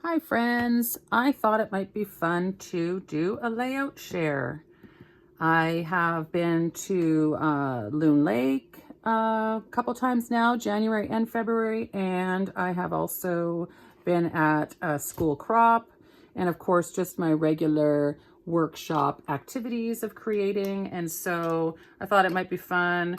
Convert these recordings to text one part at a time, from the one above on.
Hi friends, I thought it might be fun to do a layout share. I have been to Loon Lake a couple times now, January and February, and I have also been at a school crop, and of course just my regular workshop activities of creating. And so I thought it might be fun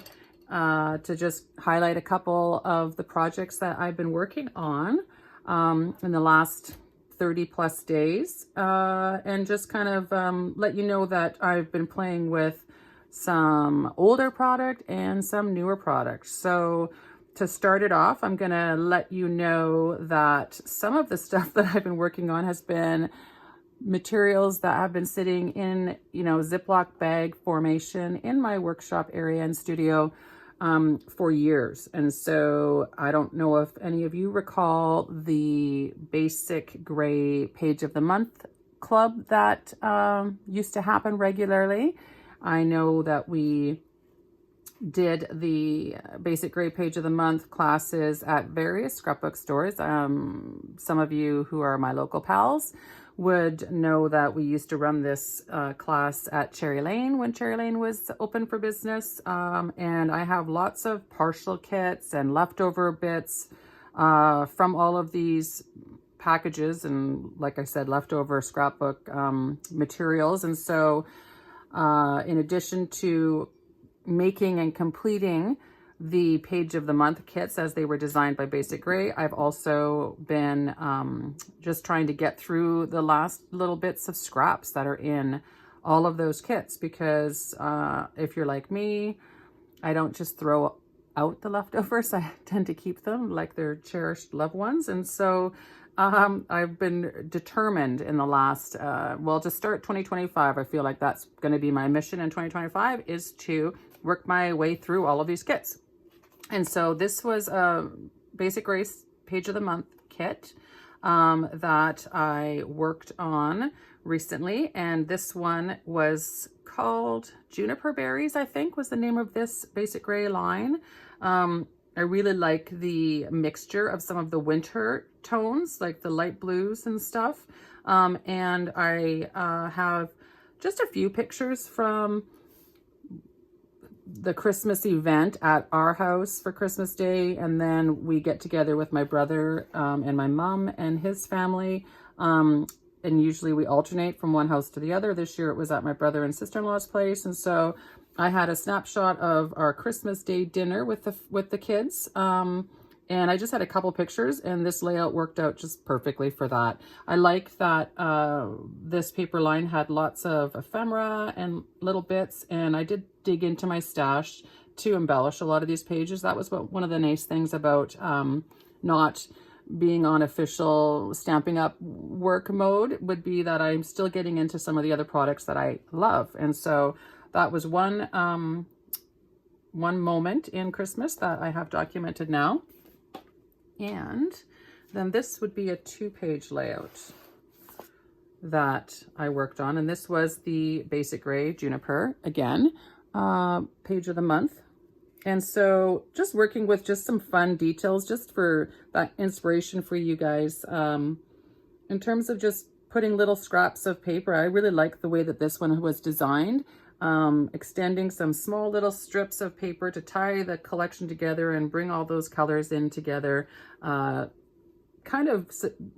to just highlight a couple of the projects that I've been working on in the last 30 plus days, and just kind of let you know that I've been playing with some older product and some newer product. So to start it off, I'm gonna let you know that some of the stuff that I've been working on has been materials that have been sitting in, Ziploc bag formation in my workshop area and studio for years. And so I don't know if any of you recall the Basic Gray Page of the Month club that used to happen regularly. I know that we did the Basic Gray Page of the Month classes at various scrapbook stores. Some of you who are my local pals would know that we used to run this class at Cherry Lane when Cherry Lane was open for business. And I have lots of partial kits and leftover bits from all of these packages, and like I said, leftover scrapbook materials. And so in addition to making and completing the Page of the Month kits as they were designed by Basic Gray, I've also been just trying to get through the last little bits of scraps that are in all of those kits, because if you're like me, I don't just throw out the leftovers. I tend to keep them like they're cherished loved ones. And so I've been determined in the last, to start 2025, I feel like that's going to be my mission in 2025, is to work my way through all of these kits. And so this was a Basic Gray Page of the Month kit that I worked on recently. And this one was called Juniper Berries, I think was the name of this Basic Gray line. I really like the mixture of some of the winter tones, like the light blues and stuff. And I have just a few pictures from the Christmas event at our house for Christmas Day, and then we get together with my brother and my mom and his family, and usually we alternate from one house to the other. This year it was at my brother and sister-in-law's place, and so I had a snapshot of our Christmas Day dinner with the kids, and I just had a couple pictures, and this layout worked out just perfectly for that. I like that this paper line had lots of ephemera and little bits, and I did dig into my stash to embellish a lot of these pages. That was one of the nice things about not being on official Stampin' Up work mode, would be that I'm still getting into some of the other products that I love. And so that was one moment in Christmas that I have documented now. And then this would be a 2-page layout that I worked on. And this was the Basic Gray Juniper, again, Page of the Month. And so just working with just some fun details, just for that inspiration for you guys. In terms of just putting little scraps of paper, I really like the way that this one was designed. Extending some small little strips of paper to tie the collection together and bring all those colors in together, kind of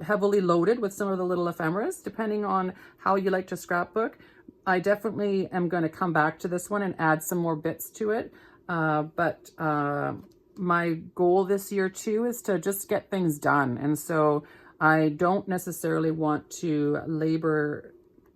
heavily loaded with some of the little ephemeras, depending on how you like to scrapbook. I definitely am going to come back to this one and add some more bits to it, but my goal this year too is to just get things done. And so I don't necessarily want to labor,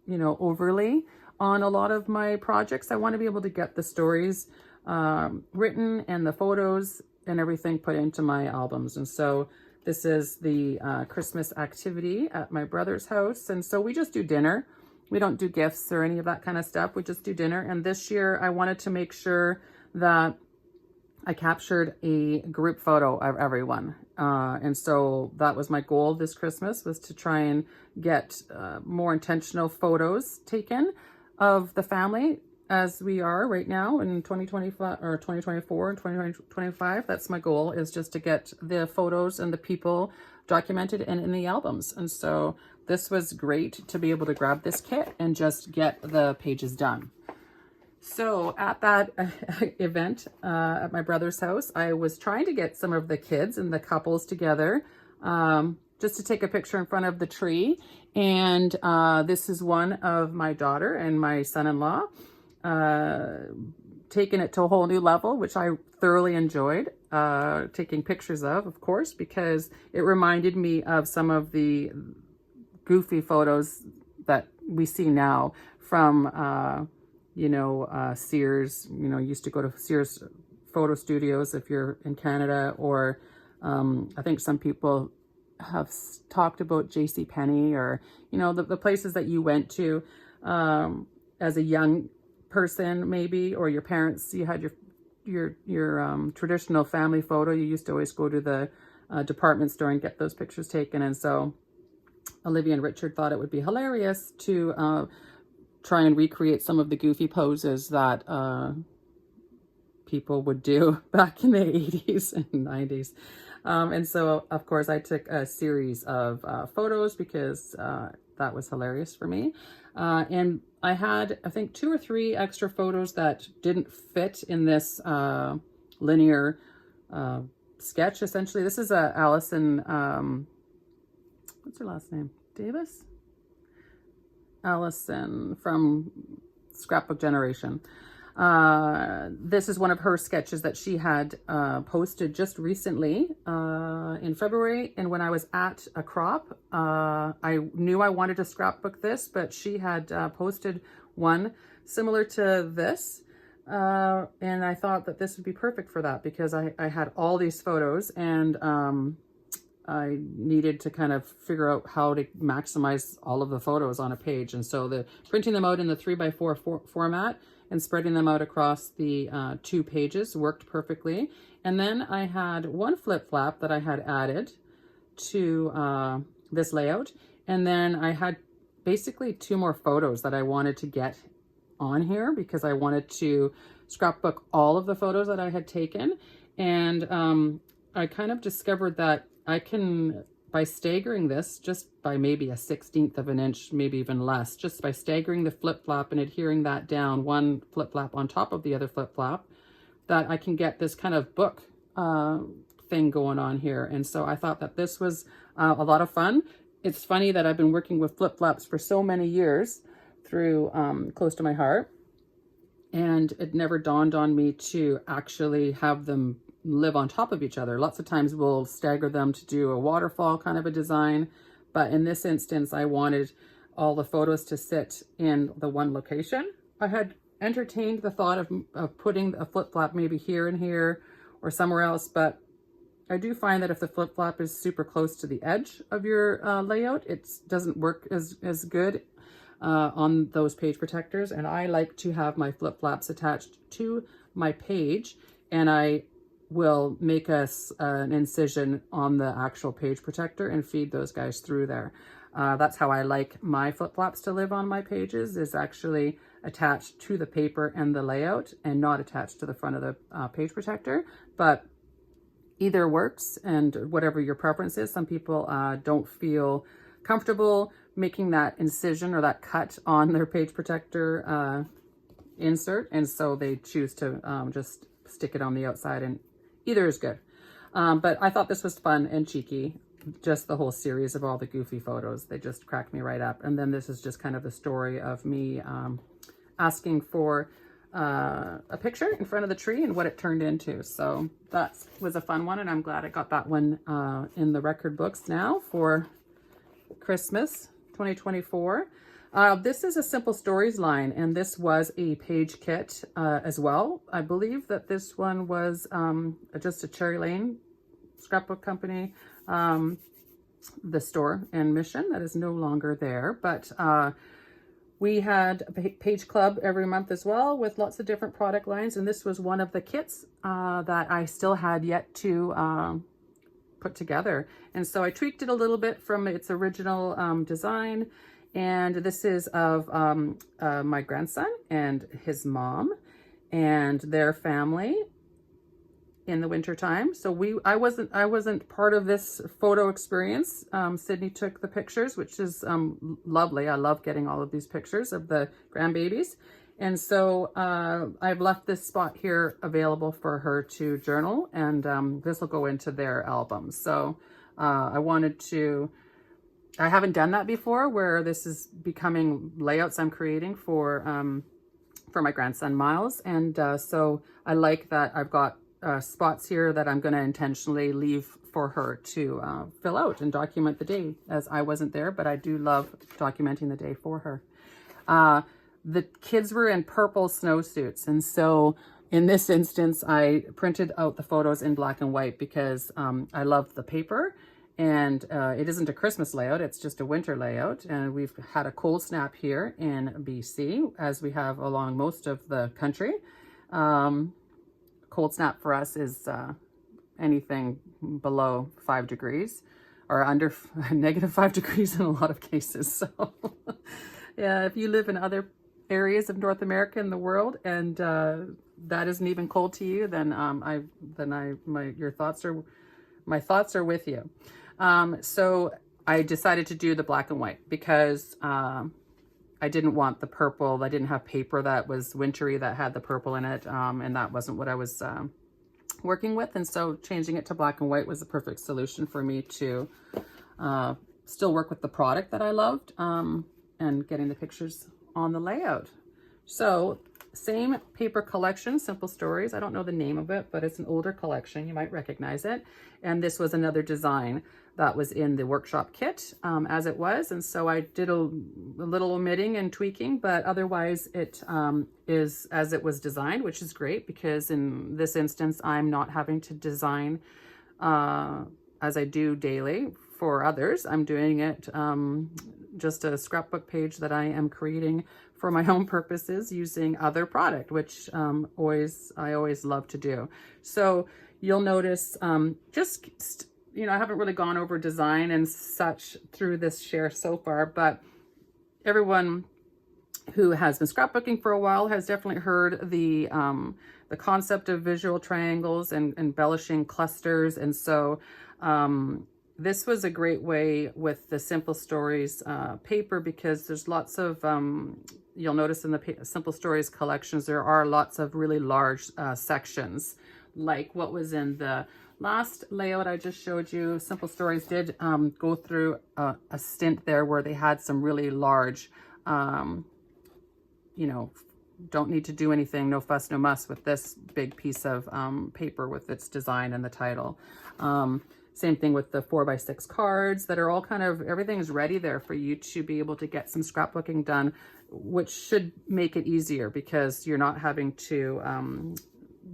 overly on a lot of my projects. I want to be able to get the stories written and the photos and everything put into my albums. And so this is the Christmas activity at my brother's house. And so we just do dinner. We don't do gifts or any of that kind of stuff. We just do dinner. And this year I wanted to make sure that I captured a group photo of everyone. And so that was my goal this Christmas, was to try and get more intentional photos taken of the family as we are right now in 2025 or 2024 and 2025. That's my goal, is just to get the photos and the people documented and in the albums. And so this was great to be able to grab this kit and just get the pages done. So at that event at my brother's house, I was trying to get some of the kids and the couples together just to take a picture in front of the tree. And this is one of my daughter and my son-in-law taking it to a whole new level, which I thoroughly enjoyed taking pictures of course, because it reminded me of some of the goofy photos that we see now from Sears. Used to go to Sears photo studios if you're in Canada, or I think some people have talked about JCPenney, or the places that you went to as a young person, maybe, or your parents. You had your traditional family photo. You used to always go to the department store and get those pictures taken. And so Olivia and Richard thought it would be hilarious to try and recreate some of the goofy poses that people would do back in the 80s and 90s. And so, of course, I took a series of photos because that was hilarious for me. And I had, I think, 2 or 3 extra photos that didn't fit in this linear sketch, essentially. This is Allison, what's her last name? Davis? Allison from Scrapbook Generation. This is one of her sketches that she had posted just recently in February. And when I was at a crop, I knew I wanted to scrapbook this, but she had posted one similar to this. And I thought that this would be perfect for that, because I had all these photos, and I needed to kind of figure out how to maximize all of the photos on a page. And so printing them out in the 3x4 format and spreading them out across the 2 pages worked perfectly. And then I had one flip flap that I had added to this layout. And then I had basically 2 more photos that I wanted to get on here, because I wanted to scrapbook all of the photos that I had taken. And I kind of discovered that I can, by staggering this just by maybe a 1/16 of an inch, maybe even less, just by staggering the flip flap and adhering that down, one flip flap on top of the other flip flap, that I can get this kind of book thing going on here. And so I thought that this was a lot of fun. It's funny that I've been working with flip flaps for so many years through Close to My Heart, and it never dawned on me to actually have them live on top of each other. Lots of times we'll stagger them to do a waterfall kind of a design, but in this instance I wanted all the photos to sit in the one location. I had entertained the thought of putting a flip flap maybe here and here or somewhere else, but I do find that if the flip flap is super close to the edge of your layout, it doesn't work as good on those page protectors. And I like to have my flip flaps attached to my page, and I will make an incision on the actual page protector and feed those guys through there. That's how I like my flip flops to live on my pages, is actually attached to the paper and the layout, and not attached to the front of the page protector. But either works, and whatever your preference is. Some people don't feel comfortable making that incision or that cut on their page protector insert, and so they choose to just stick it on the outside, and either is good. But I thought this was fun and cheeky. Just the whole series of all the goofy photos, they just cracked me right up. And then this is just kind of the story of me asking for a picture in front of the tree and what it turned into. So that was a fun one, and I'm glad I got that one in the record books now for Christmas 2024. This is a Simple Stories line, and this was a page kit as well. I believe that this one was just a Cherry Lane scrapbook company, the store in Mission that is no longer there. But we had a page club every month as well, with lots of different product lines, and this was one of the kits that I still had yet to put together. And so I tweaked it a little bit from its original design. And this is of my grandson and his mom and their family. in the winter time. So I wasn't part of this photo experience. Sydney took the pictures, which is lovely. I love getting all of these pictures of the grandbabies. And so I've left this spot here available for her to journal, and this will go into their albums. So I haven't done that before, where this is becoming layouts I'm creating for my grandson Miles. And so I like that I've got spots here that I'm going to intentionally leave for her to fill out and document the day, as I wasn't there, but I do love documenting the day for her. The kids were in purple snowsuits, and so in this instance I printed out the photos in black and white because I love the paper, and it isn't a Christmas layout, it's just a winter layout. And we've had a cold snap here in BC, as we have along most of the country. Cold snap for us is anything below 5 degrees, or under -5 degrees in a lot of cases. So yeah, if you live in other areas of North America and the world, and that isn't even cold to you, then my thoughts are with you. So I decided to do the black and white because I didn't want the purple. I didn't have paper that was wintry that had the purple in it, and that wasn't what I was working with. And so changing it to black and white was the perfect solution for me to still work with the product that I loved, and getting the pictures on the layout. So same paper collection, Simple Stories. I don't know the name of it, but it's an older collection. You might recognize it. And this was another design that was in the workshop kit as it was. And so I did a little omitting and tweaking, but otherwise it is as it was designed, which is great because in this instance, I'm not having to design as I do daily for others. I'm doing it just a scrapbook page that I am creating for my own purposes using other product, which I always love to do. So you'll notice I haven't really gone over design and such through this share so far, but everyone who has been scrapbooking for a while has definitely heard the concept of visual triangles and embellishing clusters. And so this was a great way with the Simple Stories paper, because there's lots of, you'll notice in the Simple Stories collections, there are lots of really large sections, like what was in the last layout I just showed you. Simple Stories did go through a stint there where they had some really large, don't need to do anything, no fuss, no muss with this big piece of paper with its design and the title. Same thing with the 4x6 cards that are all kind of, everything is ready there for you to be able to get some scrapbooking done, which should make it easier because you're not having to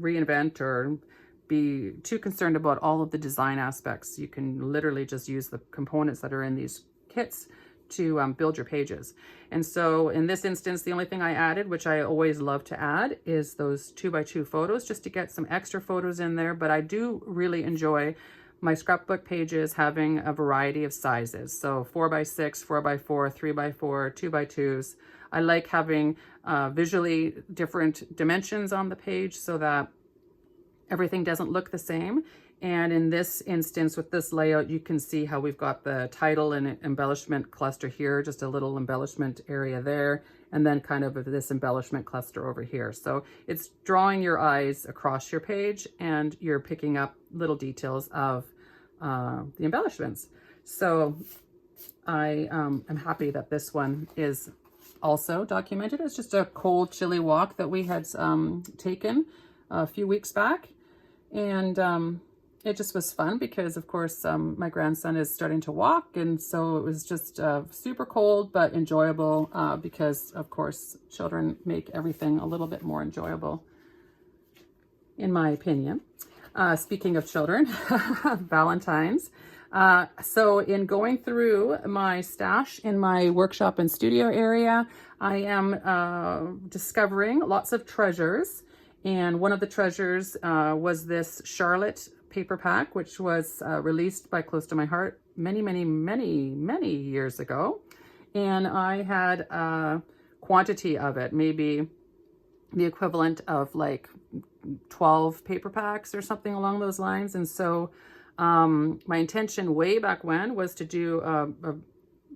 reinvent or be too concerned about all of the design aspects. You can literally just use the components that are in these kits to build your pages. And so in this instance, the only thing I added, which I always love to add, is those 2x2 photos, just to get some extra photos in there. But I do really enjoy my scrapbook pages having a variety of sizes. So 4x6, 4x4, 3x4, 2x2s. I like having visually different dimensions on the page so that everything doesn't look the same. And in this instance, with this layout, you can see how we've got the title and embellishment cluster here, just a little embellishment area there, and then kind of this embellishment cluster over here. So it's drawing your eyes across your page, and you're picking up little details of the embellishments. So I am happy that this one is also documented. It's just a cold, chilly walk that we had taken a few weeks back. And it just was fun because, of course, my grandson is starting to walk. And so it was just super cold, but enjoyable because, of course, children make everything a little bit more enjoyable, in my opinion. Speaking of children, Valentine's. So in going through my stash in my workshop and studio area, I am discovering lots of treasures. And one of the treasures was this Charlotte paper pack, which was released by Close to My Heart many, many, many, many years ago. And I had a quantity of it, maybe the equivalent of like 12 paper packs or something along those lines. And so my intention way back when was to do a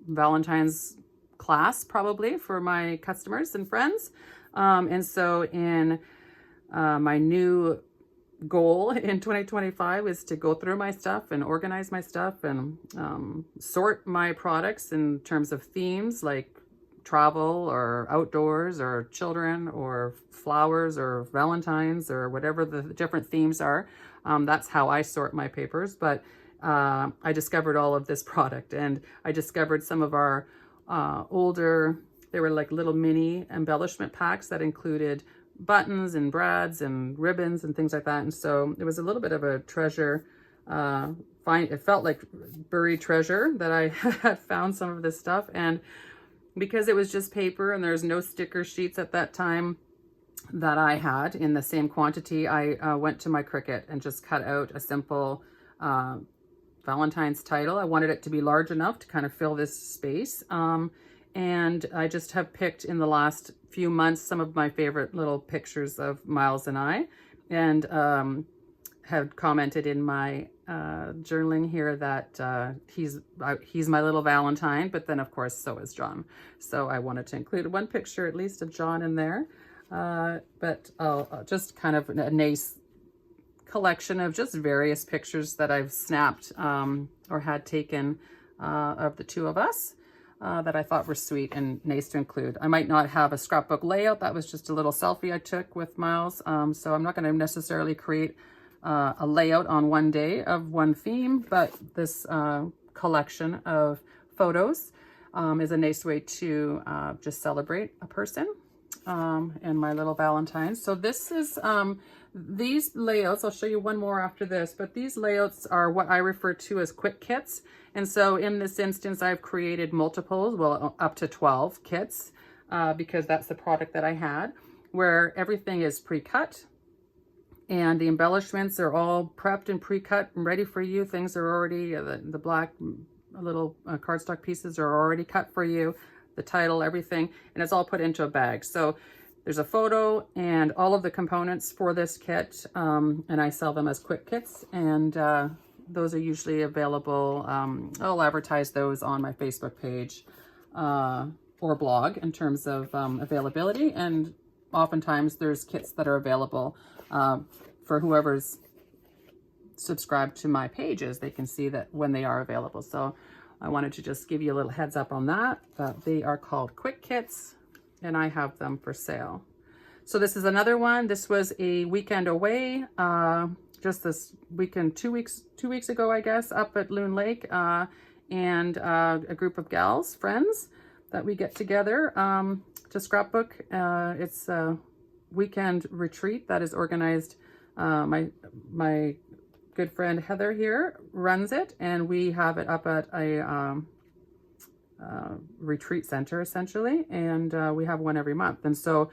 Valentine's class probably for my customers and friends. And so in my new goal in 2025 is to go through my stuff and organize my stuff and sort my products in terms of themes like travel or outdoors or children or flowers or Valentine's or whatever the different themes are. That's how I sort my papers. But I discovered all of this product, and I discovered some of our older, they were like little mini embellishment packs that included buttons and brads and ribbons and things like that. And so it was a little bit of a treasure. It felt like buried treasure that I had found some of this stuff. And because it was just paper and there's no sticker sheets at that time that I had in the same quantity, I went to my Cricut and just cut out a simple Valentine's title. I wanted it to be large enough to kind of fill this space. And I just have picked in the last few months some of my favorite little pictures of Miles and I, and have commented in my journaling here that he's my little Valentine, but then of course so is John. So I wanted to include one picture at least of John in there, but just kind of a nice collection of just various pictures that I've snapped or had taken of the two of us. That I thought were sweet and nice to include. I might not have a scrapbook layout. That was just a little selfie I took with Miles. So I'm not going to necessarily create a layout on one day of one theme, but this collection of photos is a nice way to just celebrate a person and my little Valentine. So this is, these layouts, I'll show you one more after this, but these layouts are what I refer to as quick kits. And so in this instance, I've created multiples, well, up to 12 kits, because that's the product that I had, where everything is pre-cut and the embellishments are all prepped and pre-cut and ready for you. Things are already, the black little cardstock pieces are already cut for you, the title, everything, and it's all put into a bag. So there's a photo and all of the components for this kit, and I sell them as quick kits, and those are usually available. I'll advertise those on my Facebook page or blog in terms of availability, and oftentimes there's kits that are available for whoever's subscribed to my pages. They can see that when they are available. So I wanted to just give you a little heads up on that. They are called quick kits, and I have them for sale. So this is another one. This was a weekend away, just this weekend, 2 weeks ago, I guess, up at Loon Lake, and a group of gals, friends, that we get together to scrapbook. It's a weekend retreat that is organized. My good friend Heather here runs it, and we have it up at a retreat center essentially, and we have one every month. And so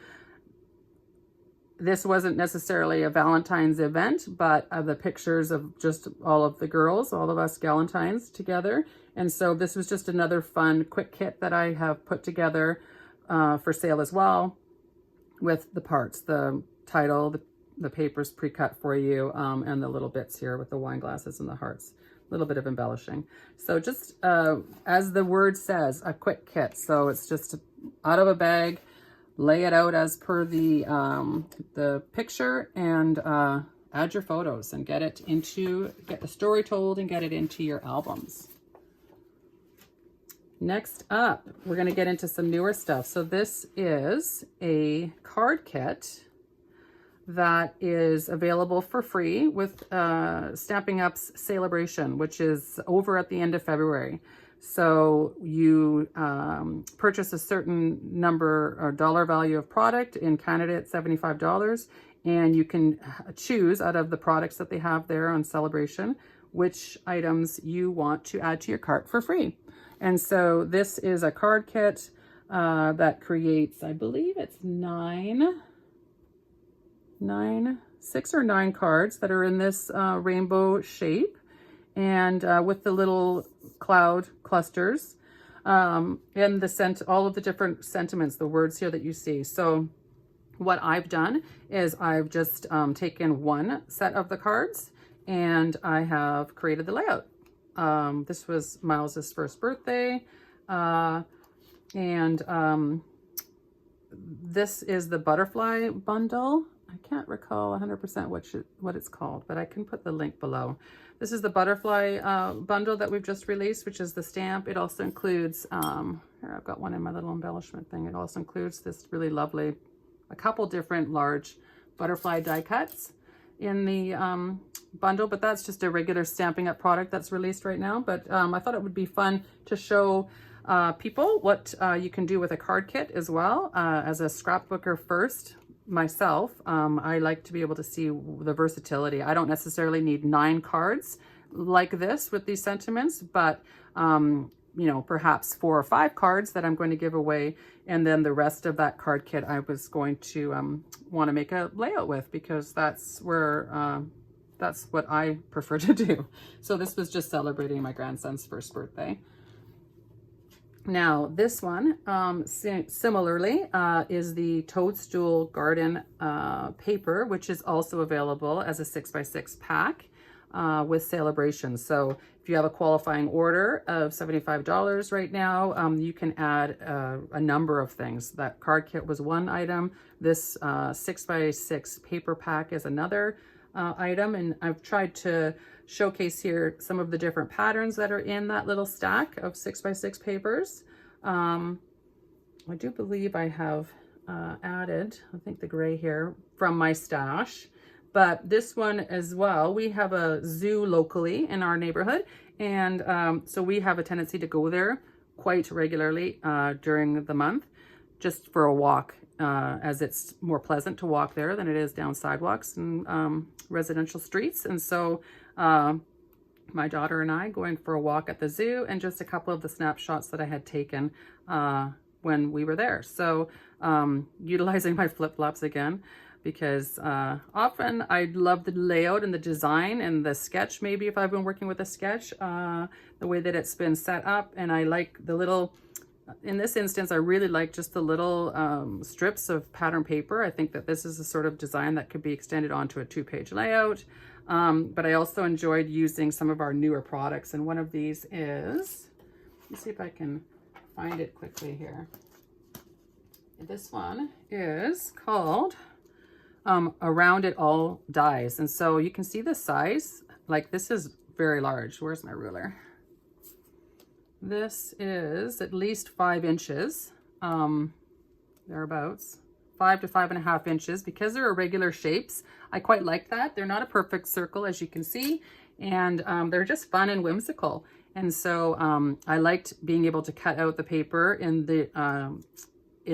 this wasn't necessarily a Valentine's event, but the pictures of just all of the girls, all of us Galentines together. And so this was just another fun quick kit that I have put together for sale as well, with the parts, the title, the papers pre-cut for you, and the little bits here with the wine glasses and the hearts. A little bit of embellishing. So just as the word says, a quick kit. So it's just out of a bag, lay it out as per the picture, and add your photos and get the story told and get it into your albums. Next up, we're going to get into some newer stuff. So this is a card kit that is available for free with Stampin' Up's Celebration, which is over at the end of February. So you purchase a certain number or dollar value of product. In Canada, it's $75, and you can choose out of the products that they have there on Celebration which items you want to add to your cart for free. And so this is a card kit that creates, I believe it's six or nine cards that are in this rainbow shape, and with the little cloud clusters and all of the different sentiments, the words here that you see. So what I've done is I've just taken one set of the cards and I have created the layout. This was Miles's first birthday, and this is the butterfly bundle. I can't recall 100% what it's called, but I can put the link below. This is the butterfly bundle that we've just released, which is the stamp. It also includes, here I've got one in my little embellishment thing. It also includes this really lovely, a couple different large butterfly die cuts in the bundle, but that's just a regular Stampin' Up product that's released right now. But I thought it would be fun to show people what you can do with a card kit as well. As a scrapbooker first, myself, I like to be able to see the versatility. I don't necessarily need 9 cards like this with these sentiments, but you know, perhaps 4 or 5 cards that I'm going to give away, and then the rest of that card kit I was going to want to make a layout with, because that's where that's what I prefer to do. So this was just celebrating my grandson's first birthday. Now this one, similarly, is the Toadstool Garden paper, which is also available as a 6x6 pack with celebrations. So if you have a qualifying order of $75 right now, you can add a number of things. That card kit was one item. This 6x6 paper pack is another item, and I've tried to showcase here some of the different patterns that are in that little stack of 6x6 papers. I do believe I have added, I think, the gray here from my stash, but this one as well. We have a zoo locally in our neighborhood, and so we have a tendency to go there quite regularly during the month just for a walk, as it's more pleasant to walk there than it is down sidewalks and residential streets. And so my daughter and I going for a walk at the zoo, and just a couple of the snapshots that I had taken when we were there. So utilizing my flip-flops again, because often I love the layout and the design and the sketch, maybe if I've been working with a sketch, the way that it's been set up. And I like the little, in this instance, I really like just the little strips of pattern paper. I think that this is a sort of design that could be extended onto a 2-page layout. But I also enjoyed using some of our newer products. And one of these is, let me see if I can find it quickly here. This one is called Around It All Dies. And so you can see the size, like this is very large. Where's my ruler? This is at least 5 inches, thereabouts. 5 to 5.5 inches, because they're irregular shapes. I quite like that. They're not a perfect circle, as you can see, and they're just fun and whimsical. And so I liked being able to cut out the paper in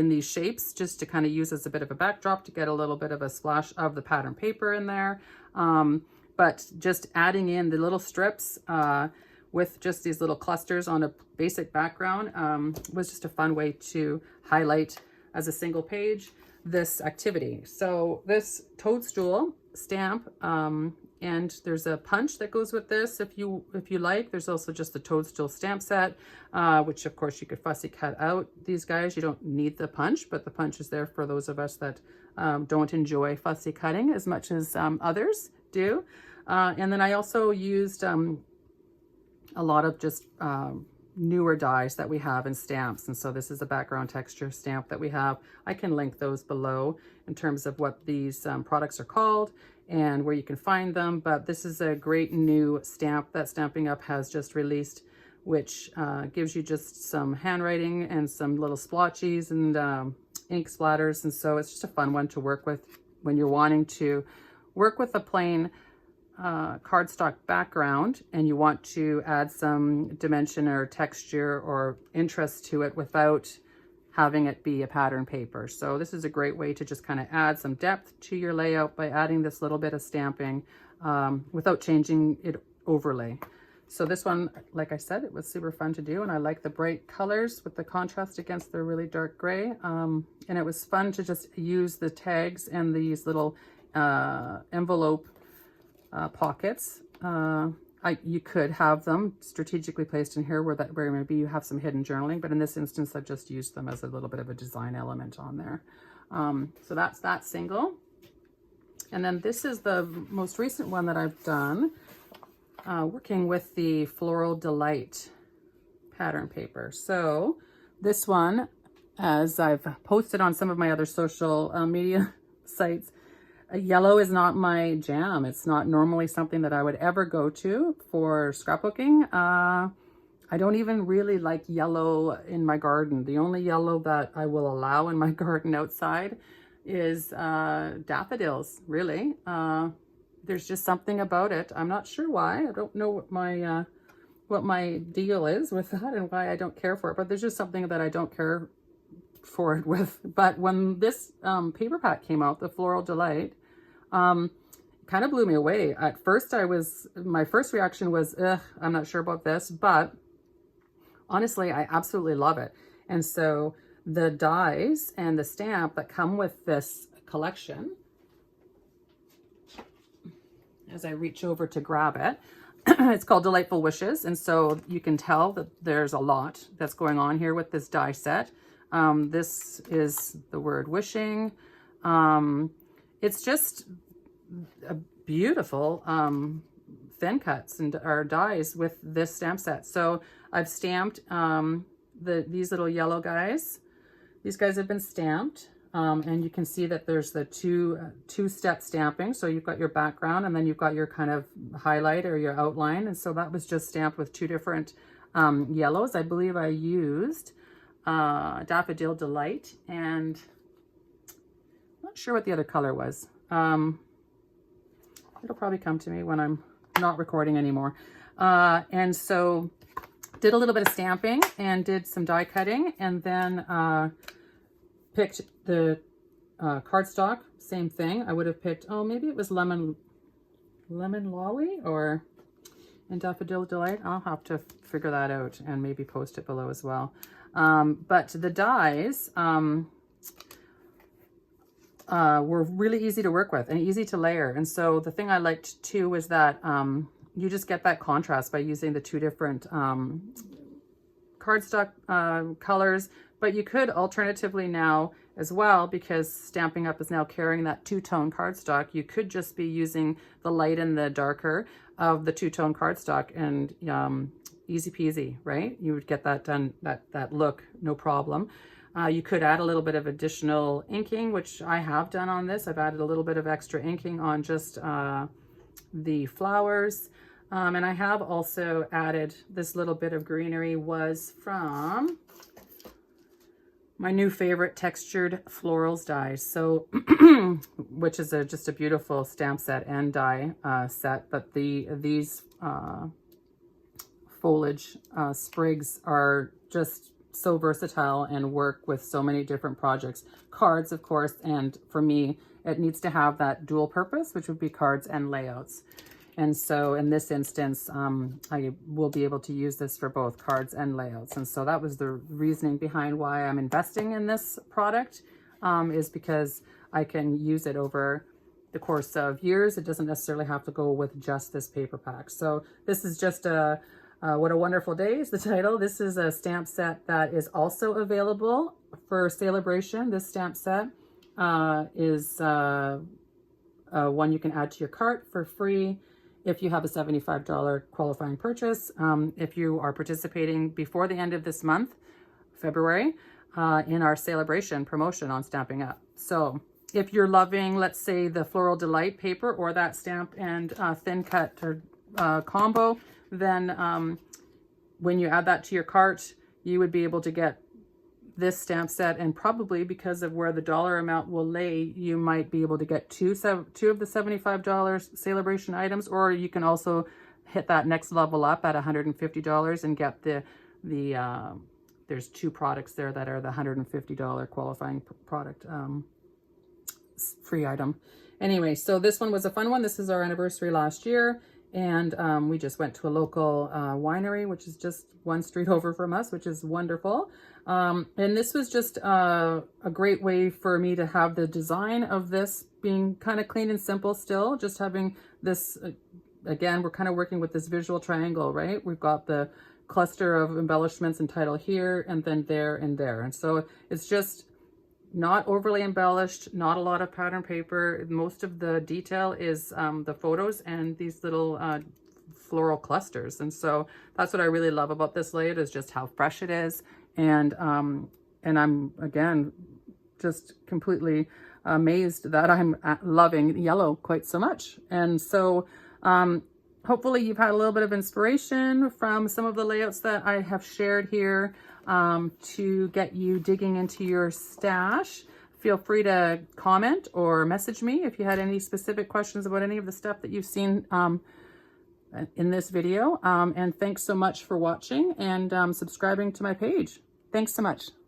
these shapes, just to kind of use as a bit of a backdrop to get a little bit of a splash of the pattern paper in there. But just adding in the little strips with just these little clusters on a basic background was just a fun way to highlight as a single page this activity. So this toadstool stamp, and there's a punch that goes with this if you like. There's also just the toadstool stamp set, which of course you could fussy cut out these guys. You don't need the punch, but the punch is there for those of us that don't enjoy fussy cutting as much as others do. And then I also used a lot of just newer dies that we have in stamps. And so this is a background texture stamp that we have. I can link those below in terms of what these products are called and where you can find them. But this is a great new stamp that Stampin' Up has just released, which gives you just some handwriting and some little splotches and ink splatters. And so it's just a fun one to work with when you're wanting to work with a plain cardstock background and you want to add some dimension or texture or interest to it without having it be a pattern paper. So this is a great way to just kind of add some depth to your layout by adding this little bit of stamping without changing it overlay. So this one, like I said, it was super fun to do, and I like the bright colors with the contrast against the really dark gray. And it was fun to just use the tags and these little envelope pockets. You could have them strategically placed in here where maybe you have some hidden journaling, but in this instance, I've just used them as a little bit of a design element on there. So that's that single. And then this is the most recent one that I've done, working with the Floral Delight pattern paper. So this one, as I've posted on some of my other social media sites, yellow is not my jam. It's not normally something that I would ever go to for scrapbooking. I don't even really like yellow in my garden. The only yellow that I will allow in my garden outside is daffodils, really. There's just something about it. I'm not sure why. I don't know what my deal is with that and why I don't care for it, but there's just something that I don't care for it with. But when this paper pack came out, the Floral Delight, kind of blew me away. At first my first reaction was, ugh, I'm not sure about this, but honestly, I absolutely love it. And so the dies and the stamp that come with this collection, as I reach over to grab it, it's called Delightful Wishes. And so you can tell that there's a lot that's going on here with this die set. This is the word wishing. It's just a beautiful thin cuts and or dies with this stamp set. So I've stamped these little yellow guys. These guys have been stamped, and you can see that there's the two-step stamping. So you've got your background and then you've got your kind of highlight or your outline. And so that was just stamped with two different yellows. I believe I used Daffodil Delight, and I'm not sure what the other color was. It'll probably come to me when I'm not recording anymore. And so did a little bit of stamping and did some die cutting, and then picked the cardstock. Same thing. I would have picked, oh, maybe it was Lemon Lolly and Daffodil Delight. I'll have to figure that out and maybe post it below as well. But the dies were really easy to work with and easy to layer. And so the thing I liked too was that you just get that contrast by using the two different cardstock colors. But you could alternatively now as well, because Stampin' Up is now carrying that two-tone cardstock, you could just be using the light and the darker of the two-tone cardstock, and easy peasy, right? You would get that done, that look, no problem. You could add a little bit of additional inking, which I have done on this. I've added a little bit of extra inking on just the flowers. And I have also added this little bit of greenery, was from my new favorite Textured Florals dies. So, which is just a beautiful stamp set and die set. But these foliage sprigs are just so versatile and work with so many different projects. Cards, of course, and for me, it needs to have that dual purpose, which would be cards and layouts. And so in this instance, I will be able to use this for both cards and layouts. And so that was the reasoning behind why I'm investing in this product, is because I can use it over the course of years. It doesn't necessarily have to go with just this paper pack. So this is just What a Wonderful Day is the title. This is a stamp set that is also available for Celebration. This stamp set is one you can add to your cart for free if you have a $75 qualifying purchase. If you are participating before the end of this month, February, in our Celebration promotion on Stampin' Up. So if you're loving, let's say, the Floral Delight paper or that stamp and thin cut or combo, then when you add that to your cart, you would be able to get this stamp set, and probably because of where the dollar amount will lay, you might be able to get two of the $75 Celebration items, or you can also hit that next level up at $150 and get there's two products there that are the $150 qualifying product free item. Anyway, so this one was a fun one. This is our anniversary last year, and we just went to a local winery, which is just one street over from us, which is wonderful. And this was just a great way for me to have the design of this being kind of clean and simple still, just having this, again, we're kind of working with this visual triangle, right? We've got the cluster of embellishments and title here, and then there and there. And so it's just not overly embellished, not a lot of pattern paper. Most of the detail is the photos and these little floral clusters. And so that's what I really love about this layout, is just how fresh it is. And I'm, again, just completely amazed that I'm loving yellow quite so much. And so hopefully you've had a little bit of inspiration from some of the layouts that I have shared here to get you digging into your stash. Feel free to comment or message me if you had any specific questions about any of the stuff that you've seen in this video. And thanks so much for watching and subscribing to my page. Thanks so much.